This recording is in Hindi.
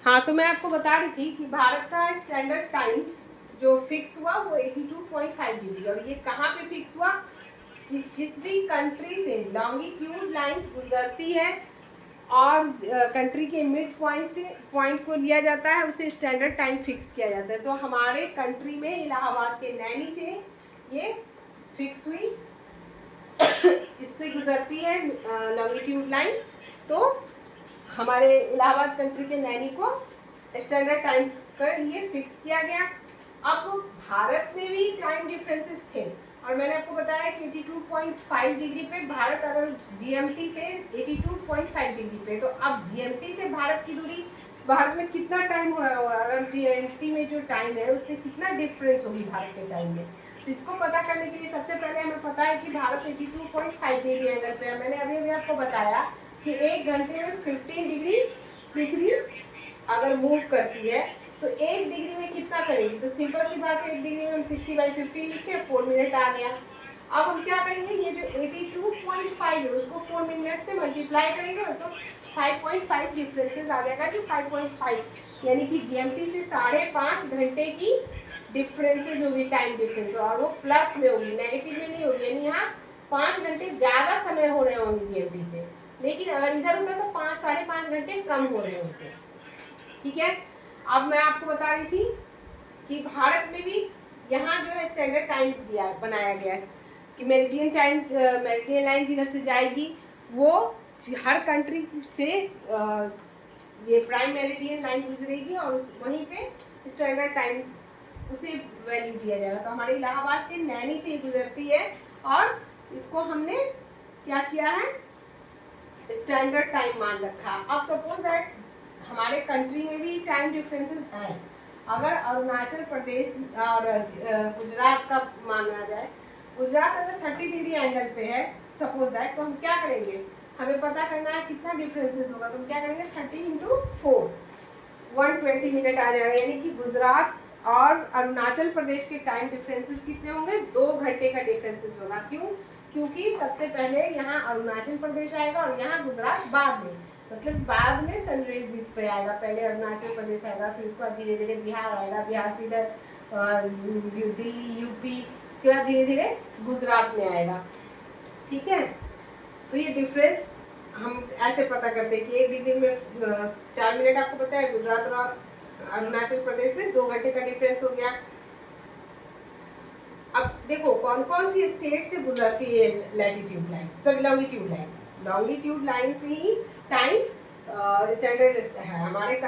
हाँ, तो मैं आपको बता रही थी कि भारत का स्टैंडर्ड टाइम जो फिक्स हुआ वो 82.5 डिग्री, और ये कहाँ पे फिक्स हुआ कि जिस भी कंट्री से लॉन्गिट्यूड लाइंस गुजरती है और कंट्री के मिड पॉइंट से पॉइंट को लिया जाता है, उसे स्टैंडर्ड टाइम फिक्स किया जाता है। तो हमारे कंट्री में इलाहाबाद के नैनी से ये फिक्स हुई, इससे गुजरती है लॉन्गिट्यूड लाइन, तो हमारे इलाहाबाद कंट्री के नैनी को स्टैंडर्ड टाइम का ये फिक्स किया गया। अब भारत में भी टाइम डिफरेंसेस थे, और मैंने आपको बताया कि 82.5 डिग्री पे भारत अगर जीएमटी से 82.5 डिग्री पे, तो अब जीएमटी से भारत की दूरी, भारत में कितना टाइम हो रहा होगा, अगर जीएमटी में जो टाइम है उससे कितना डिफरेंस होगी भारत के टाइम में। तो इसको पता करने के लिए सबसे पहले हमें पता है कि भारत 82.5 डिग्री एंगल पे है। मैंने अभी अभी आपको बताया कि 1 घंटे में 15 डिग्री पृथ्वी अगर मूव करती है तो 1 डिग्री में कितना करेगी, तो सिंपल सी बात है, 1 डिग्री में हम 60/50 लिखे, 4 मिनट आ गया। अब हम क्या करेंगे, ये जो 82.5 है उसको 4 मिनट से मल्टीप्लाई करेंगे तो 5.5 डिफरेंसेस आ जाएगा, जो 5.5 यानी कि जीएमटी से 5.5 घंटे की डिफरेंसेस होगी, टाइम डिफरेंस, और वो प्लस में होगी, नेगेटिव में नहीं होगी। यानी यहाँ 5 घंटे ज़्यादा समय हो रहे होंगे जीएमटी से, लेकिन अगर इधर होगा तो 5-5.5 घंटे कम हो रहे होंगे। ठीक है, अब मैं आपको बता रही थी कि भारत में भी यहाँ जो है स्टैंडर्ड टाइम दिया बनाया गया है कि मेरिडियन टाइम, मेरिडियन लाइन जिधर से जाएगी वो हर कंट्री से ये प्राइम मेरिडियन लाइन गुजरेगी, और वहीं पे स्टैंडर्ड टाइम उसे वैल्यू दिया जाएगा। तो हमारे इलाहाबाद के नैनी से गुजरती है, और इसको हमने क्या किया है, स्टैंडर्ड टाइम मान रखा। अब सपोज दैट हमारे कंट्री में भी टाइम डिफरेंसेस हैं, अगर अरुणाचल प्रदेश और गुजरात का माना जाए, गुजरात अगर 30 डिग्री एंगल पे है सपोज दैट, तो हम क्या करेंगे, हमें पता करना है कितना डिफरेंसेस होगा, तो हम क्या करेंगे 30 × 4 120 मिनट आ जाएगा। यानी कि गुजरात और अरुणाचल प्रदेश के टाइम डिफरेंसेस कितने होंगे, 2 घंटे का डिफरेंसेस होगा। क्यों, क्योंकि सबसे पहले यहाँ अरुणाचल प्रदेश आएगा और यहाँ गुजरात बाद में, मतलब बाद में सनराइज इस पे आएगा, पहले अरुणाचल प्रदेश आएगा, फिर उसके बाद धीरे धीरे बिहार आएगा, बिहार से इधर दिल्ली, यूपी, उसके बाद धीरे धीरे गुजरात में आएगा। ठीक है, तो ये डिफरेंस हम ऐसे पता करते हैं कि 1 डिग्री में 4 मिनट, आपको पता है गुजरात और अरुणाचल प्रदेश में 2 घंटे का डिफरेंस हो गया। अब देखो कौन कौन सी स्टेट से गुजरती है latitude line, sorry longitude line. Longitude line पे ही टाइम स्टैंडर्ड है हमारे